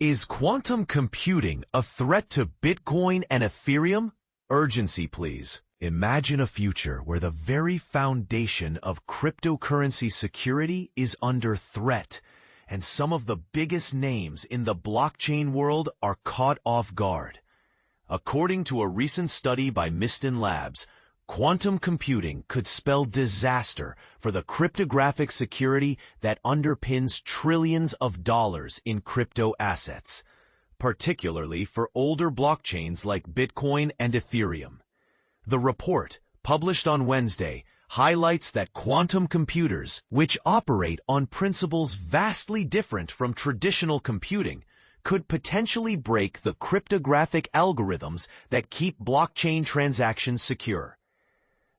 Is quantum computing a threat to Bitcoin and Ethereum? Urgency, please. Imagine a future where the very foundation of cryptocurrency security is under threat, and some of the biggest names in the blockchain world are caught off guard. According to a recent study by Mysten Labs, quantum computing could spell disaster for the cryptographic security that underpins trillions of dollars in crypto assets, particularly for older blockchains like Bitcoin and Ethereum. The report, published on Wednesday, highlights that quantum computers, which operate on principles vastly different from traditional computing, could potentially break the cryptographic algorithms that keep blockchain transactions secure.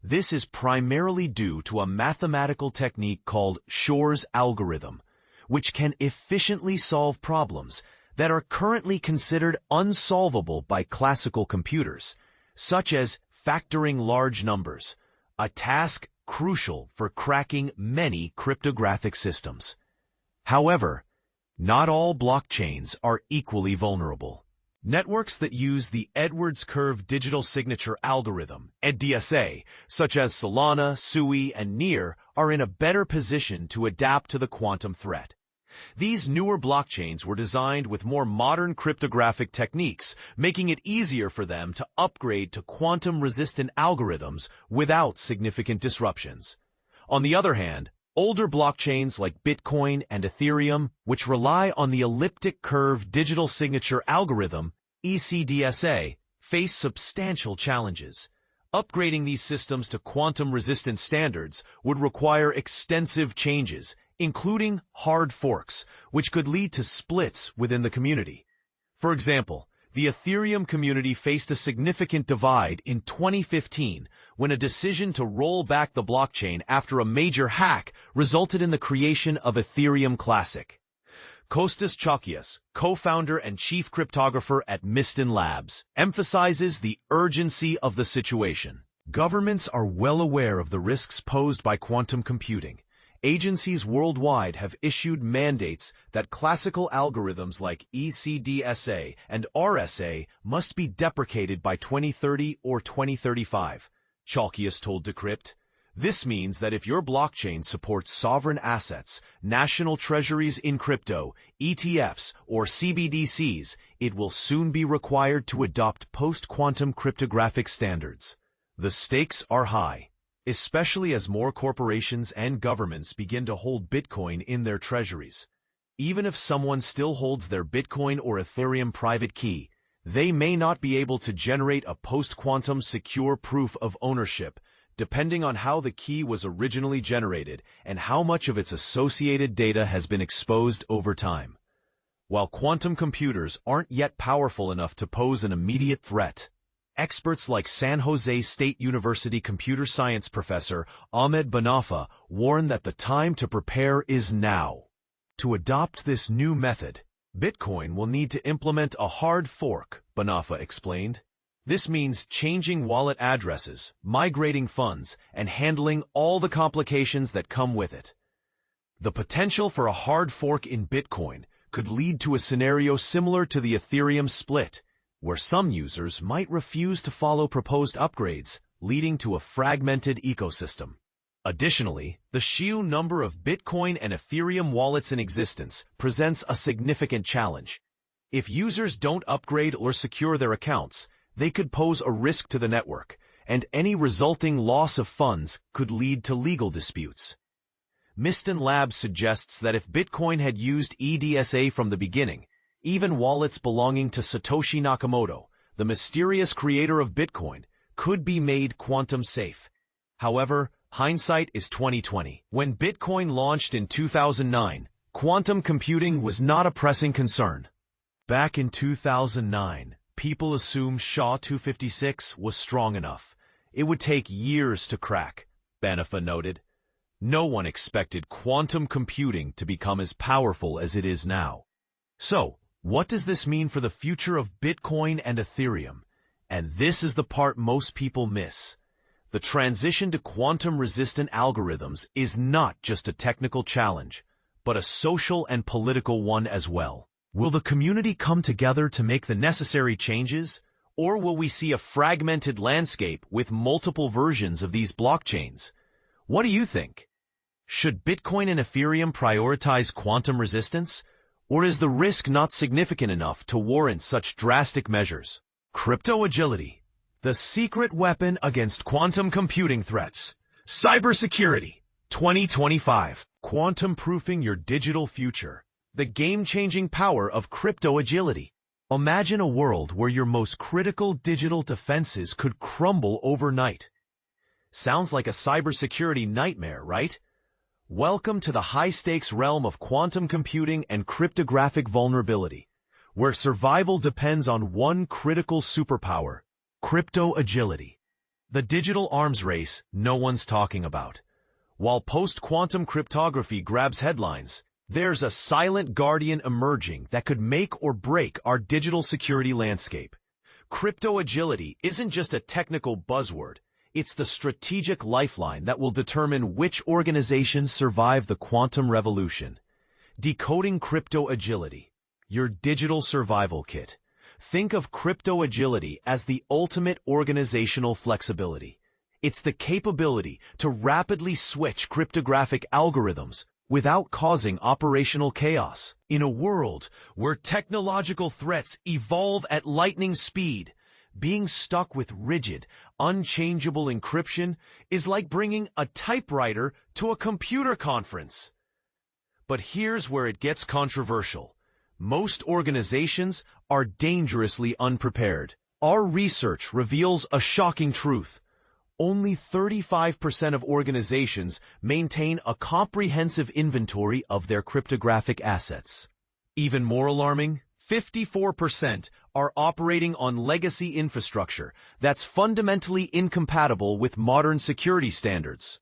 This is primarily due to a mathematical technique called Shor's algorithm, which can efficiently solve problems that are currently considered unsolvable by classical computers, such as factoring large numbers, a task crucial for cracking many cryptographic systems. However, not all blockchains are equally vulnerable. Networks that use the Edwards curve digital signature algorithm, EdDSA, such as Solana, Sui, and Near, are in a better position to adapt to the quantum threat. These newer blockchains were designed with more modern cryptographic techniques, making it easier for them to upgrade to quantum-resistant algorithms without significant disruptions. On the other hand, older blockchains like Bitcoin and Ethereum, which rely on the elliptic curve digital signature algorithm, ECDSA, face substantial challenges. Upgrading these systems to quantum-resistant standards would require extensive changes, including hard forks, which could lead to splits within the community. For example, the Ethereum community faced a significant divide in 2015 when a decision to roll back the blockchain after a major hack resulted in the creation of Ethereum Classic. Kostas Chakias, co-founder and chief cryptographer at Mysten Labs, emphasizes the urgency of the situation. Governments are well aware of the risks posed by quantum computing. Agencies worldwide have issued mandates that classical algorithms like ECDSA and RSA must be deprecated by 2030 or 2035, Chalkias told Decrypt. This means that if your blockchain supports sovereign assets, national treasuries in crypto, ETFs, or CBDCs, it will soon be required to adopt post-quantum cryptographic standards. The stakes are high, especially as more corporations and governments begin to hold Bitcoin in their treasuries. Even if someone still holds their Bitcoin or Ethereum private key, they may not be able to generate a post-quantum secure proof of ownership, depending on how the key was originally generated and how much of its associated data has been exposed over time. While quantum computers aren't yet powerful enough to pose an immediate threat, experts like San Jose State University computer science professor Ahmed Banafa warn that the time to prepare is now. To adopt this new method, Bitcoin will need to implement a hard fork, Banafa explained. This means changing wallet addresses, migrating funds, and handling all the complications that come with it. The potential for a hard fork in Bitcoin could lead to a scenario similar to the Ethereum split, where some users might refuse to follow proposed upgrades, leading to a fragmented ecosystem. Additionally, the sheer number of Bitcoin and Ethereum wallets in existence presents a significant challenge. If users don't upgrade or secure their accounts, they could pose a risk to the network, and any resulting loss of funds could lead to legal disputes. Mysten Labs suggests that if Bitcoin had used EdDSA from the beginning, even wallets belonging to Satoshi Nakamoto, the mysterious creator of Bitcoin, could be made quantum safe. However, hindsight is 2020. When Bitcoin launched in 2009, quantum computing was not a pressing concern. Back in 2009, people assumed SHA-256 was strong enough. It would take years to crack, Banafa noted. No one expected quantum computing to become as powerful as it is now. So, what does this mean for the future of Bitcoin and Ethereum? And this is the part most people miss. The transition to quantum-resistant algorithms is not just a technical challenge, but a social and political one as well. Will the community come together to make the necessary changes, or will we see a fragmented landscape with multiple versions of these blockchains? What do you think? Should Bitcoin and Ethereum prioritize quantum resistance, or is the risk not significant enough to warrant such drastic measures? Crypto agility, the secret weapon against quantum computing threats. Cybersecurity, 2025. Quantum-proofing your digital future. The game-changing power of crypto agility. Imagine a world where your most critical digital defenses could crumble overnight. Sounds like a cybersecurity nightmare, right? Welcome to the high-stakes realm of quantum computing and cryptographic vulnerability, where survival depends on one critical superpower, crypto agility. The digital arms race no one's talking about. While post-quantum cryptography grabs headlines, there's a silent guardian emerging that could make or break our digital security landscape. Crypto agility isn't just a technical buzzword. It's the strategic lifeline that will determine which organizations survive the quantum revolution. Decoding crypto agility, your digital survival kit. Think of crypto agility as the ultimate organizational flexibility. It's the capability to rapidly switch cryptographic algorithms without causing operational chaos. In a world where technological threats evolve at lightning speed, being stuck with rigid, unchangeable encryption is like bringing a typewriter to a computer conference. But here's where it gets controversial. Most organizations are dangerously unprepared. Our research reveals a shocking truth. Only 35% of organizations maintain a comprehensive inventory of their cryptographic assets. Even more alarming, 54% are operating on legacy infrastructure that's fundamentally incompatible with modern security standards.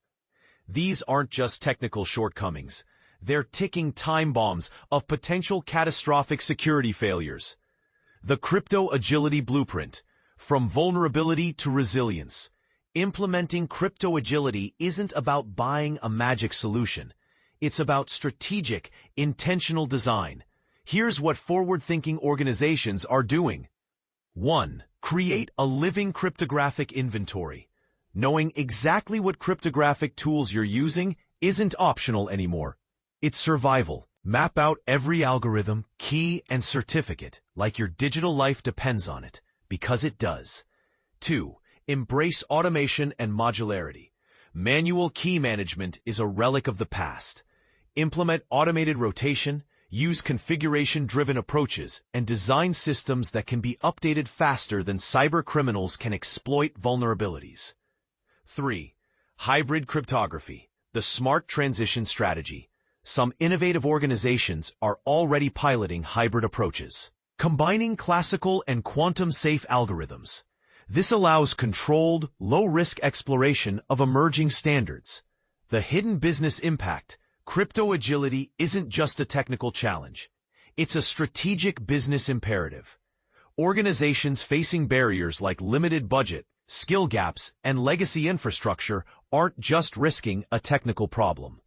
These aren't just technical shortcomings. They're ticking time bombs of potential catastrophic security failures. The Crypto Agility Blueprint, from vulnerability to resilience. Implementing crypto agility isn't about buying a magic solution. It's about strategic, intentional design. Here's what forward-thinking organizations are doing. 1. Create a living cryptographic inventory. Knowing exactly what cryptographic tools you're using isn't optional anymore. It's survival. Map out every algorithm, key, and certificate like your digital life depends on it, because it does. 2. Embrace automation and modularity. Manual key management is a relic of the past. Implement automated rotation, use configuration-driven approaches, and design systems that can be updated faster than cyber criminals can exploit vulnerabilities. 3. Hybrid cryptography, the smart transition strategy. Some innovative organizations are already piloting hybrid approaches, combining classical and quantum-safe algorithms. This allows controlled, low-risk exploration of emerging standards. The hidden business impact. Crypto agility isn't just a technical challenge. It's a strategic business imperative. Organizations facing barriers like limited budget, skill gaps, and legacy infrastructure aren't just risking a technical problem.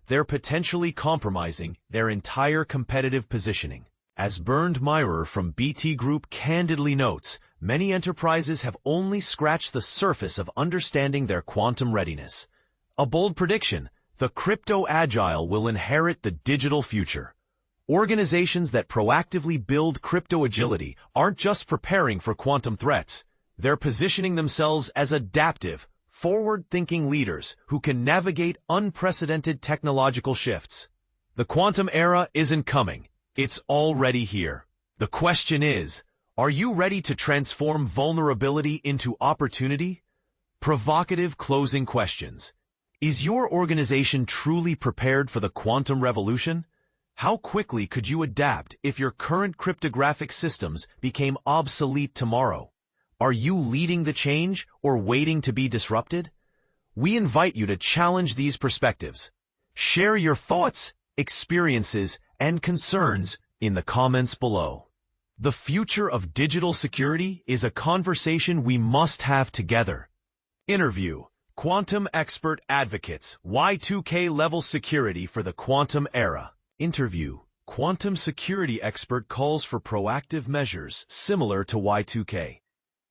They're potentially compromising their entire competitive positioning. As Bernd Meirer from BT Group candidly notes, many enterprises have only scratched the surface of understanding their quantum readiness. A bold prediction: the crypto agile will inherit the digital future. Organizations that proactively build crypto agility aren't just preparing for quantum threats. They're positioning themselves as adaptive, forward-thinking leaders who can navigate unprecedented technological shifts. The quantum era isn't coming. It's already here. The question is, are you ready to transform vulnerability into opportunity? Provocative closing questions. Is your organization truly prepared for the quantum revolution? How quickly could you adapt if your current cryptographic systems became obsolete tomorrow? Are you leading the change or waiting to be disrupted? We invite you to challenge these perspectives. Share your thoughts, experiences, and concerns in the comments below. The future of digital security is a conversation we must have together. Interview: Quantum Expert Advocates, Y2K Level Security for the Quantum Era. Interview: quantum security expert calls for proactive measures similar to Y2K.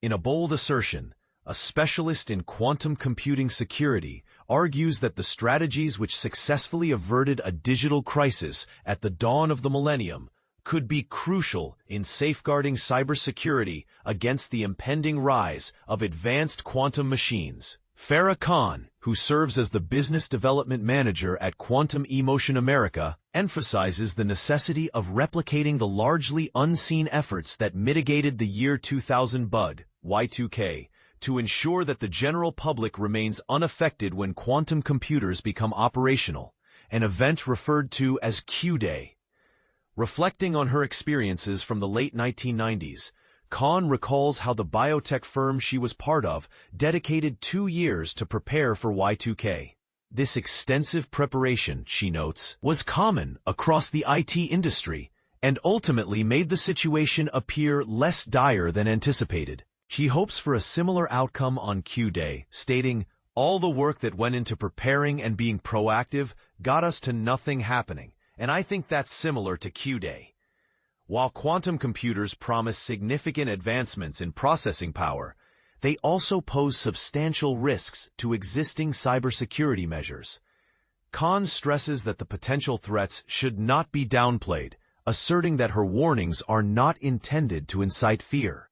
In a bold assertion, a specialist in quantum computing security argues that the strategies which successfully averted a digital crisis at the dawn of the millennium could be crucial in safeguarding cybersecurity against the impending rise of advanced quantum machines. Farah Khan, who serves as the business development manager at Quantum eMotion America, emphasizes the necessity of replicating the largely unseen efforts that mitigated the year 2000 bud, Y2K, to ensure that the general public remains unaffected when quantum computers become operational, an event referred to as Q-Day. Reflecting on her experiences from the late 1990s, Khan recalls how the biotech firm she was part of dedicated 2 years to prepare for Y2K. This extensive preparation, she notes, was common across the IT industry and ultimately made the situation appear less dire than anticipated. She hopes for a similar outcome on Q-Day, stating, "All the work that went into preparing and being proactive got us to nothing happening, and I think that's similar to Q-Day." While quantum computers promise significant advancements in processing power, they also pose substantial risks to existing cybersecurity measures. Khan stresses that the potential threats should not be downplayed, asserting that her warnings are not intended to incite fear.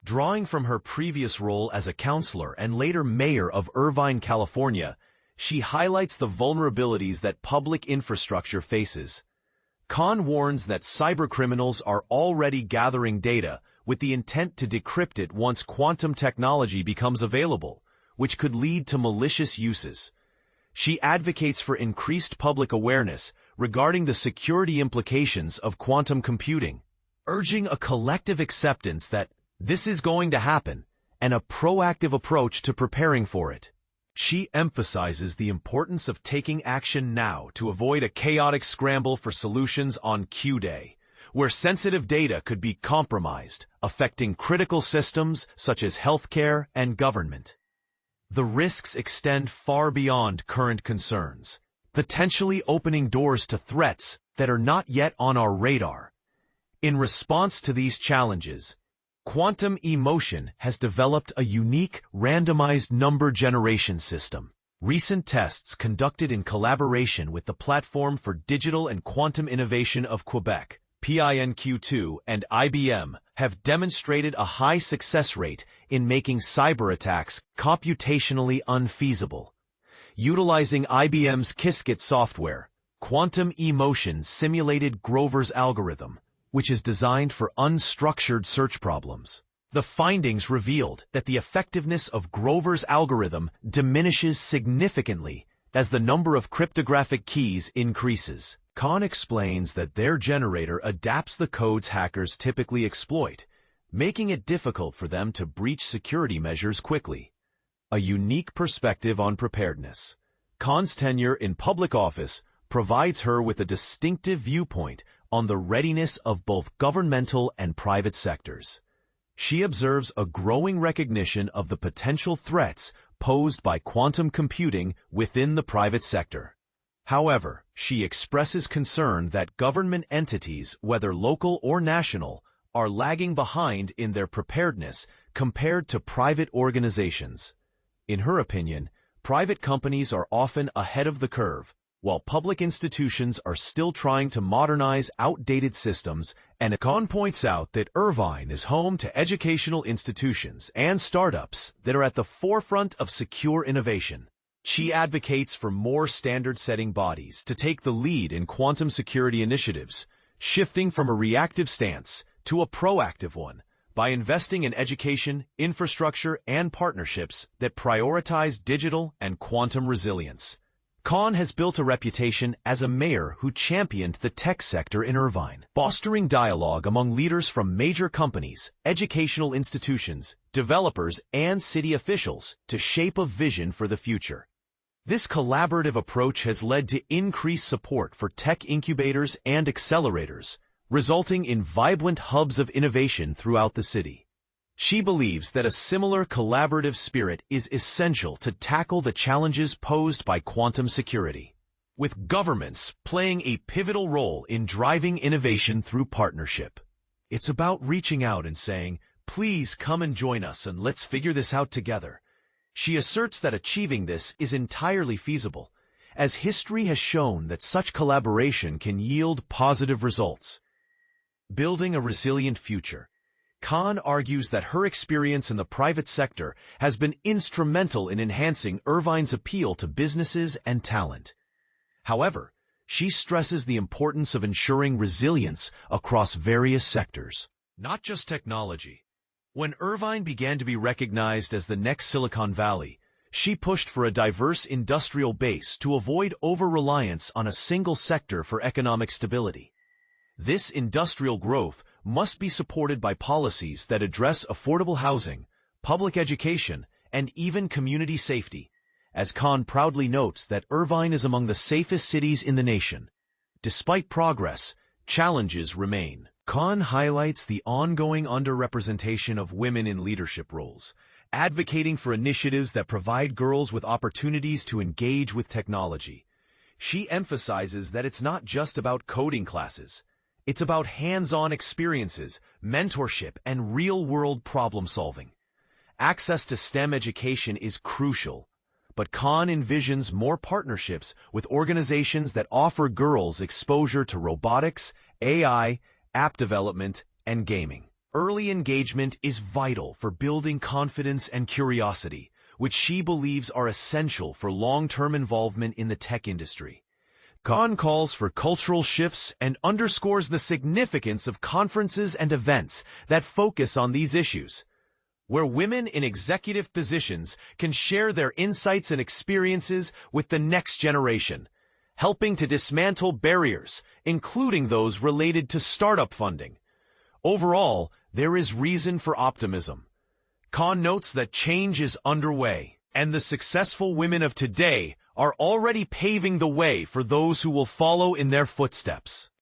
Drawing from her previous role as a counselor and later mayor of Irvine, California, she highlights the vulnerabilities that public infrastructure faces. Khan warns that cybercriminals are already gathering data with the intent to decrypt it once quantum technology becomes available, which could lead to malicious uses. She advocates for increased public awareness regarding the security implications of quantum computing, urging a collective acceptance that this is going to happen and a proactive approach to preparing for it. She emphasizes the importance of taking action now to avoid a chaotic scramble for solutions on Q-Day, where sensitive data could be compromised, affecting critical systems such as healthcare and government. The risks extend far beyond current concerns, potentially opening doors to threats that are not yet on our radar. In response to these challenges, Quantum eMotion has developed a unique randomized number generation system. Recent tests conducted in collaboration with the Platform for Digital and Quantum Innovation of Quebec, PINQ2, and IBM have demonstrated a high success rate in making cyber attacks computationally unfeasible. Utilizing IBM's Qiskit software, Quantum eMotion simulated Grover's algorithm, which is designed for unstructured search problems. The findings revealed that the effectiveness of Grover's algorithm diminishes significantly as the number of cryptographic keys increases. Khan explains that their generator adapts the codes hackers typically exploit, making it difficult for them to breach security measures quickly. A unique perspective on preparedness. Khan's tenure in public office provides her with a distinctive viewpoint on the readiness of both governmental and private sectors. She observes a growing recognition of the potential threats posed by quantum computing within the private sector. However, she expresses concern that government entities, whether local or national, are lagging behind in their preparedness compared to private organizations. In her opinion, private companies are often ahead of the curve, while public institutions are still trying to modernize outdated systems, and Khan points out that Irvine is home to educational institutions and startups that are at the forefront of secure innovation. She advocates for more standard-setting bodies to take the lead in quantum security initiatives, shifting from a reactive stance to a proactive one by investing in education, infrastructure, and partnerships that prioritize digital and quantum resilience. Khan has built a reputation as a mayor who championed the tech sector in Irvine, fostering dialogue among leaders from major companies, educational institutions, developers, and city officials to shape a vision for the future. This collaborative approach has led to increased support for tech incubators and accelerators, resulting in vibrant hubs of innovation throughout the city. She believes that a similar collaborative spirit is essential to tackle the challenges posed by quantum security. with governments playing a pivotal role in driving innovation through partnership. It's about reaching out and saying, "Please come and join us and let's figure this out together." She asserts that achieving this is entirely feasible, as history has shown that such collaboration can yield positive results. Building a resilient future. Khan argues that her experience in the private sector has been instrumental in enhancing Irvine's appeal to businesses and talent. However, she stresses the importance of ensuring resilience across various sectors, not just technology. When Irvine began to be recognized as the next Silicon Valley, she pushed for a diverse industrial base to avoid over-reliance on a single sector for economic stability. This industrial growth must be supported by policies that address affordable housing, public education, and even community safety, as Khan proudly notes that Irvine is among the safest cities in the nation. Despite progress, challenges remain. Khan highlights the ongoing underrepresentation of women in leadership roles, advocating for initiatives that provide girls with opportunities to engage with technology. She emphasizes that it's not just about coding classes. It's about hands-on experiences, mentorship, and real-world problem-solving. Access to STEM education is crucial, but Khan envisions more partnerships with organizations that offer girls exposure to robotics, AI, app development, and gaming. Early engagement is vital for building confidence and curiosity, which she believes are essential for long-term involvement in the tech industry. Khan calls for cultural shifts and underscores the significance of conferences and events that focus on these issues, where women in executive positions can share their insights and experiences with the next generation, helping to dismantle barriers, including those related to startup funding. Overall, there is reason for optimism. Khan notes that change is underway, and the successful women of today are already paving the way for those who will follow in their footsteps.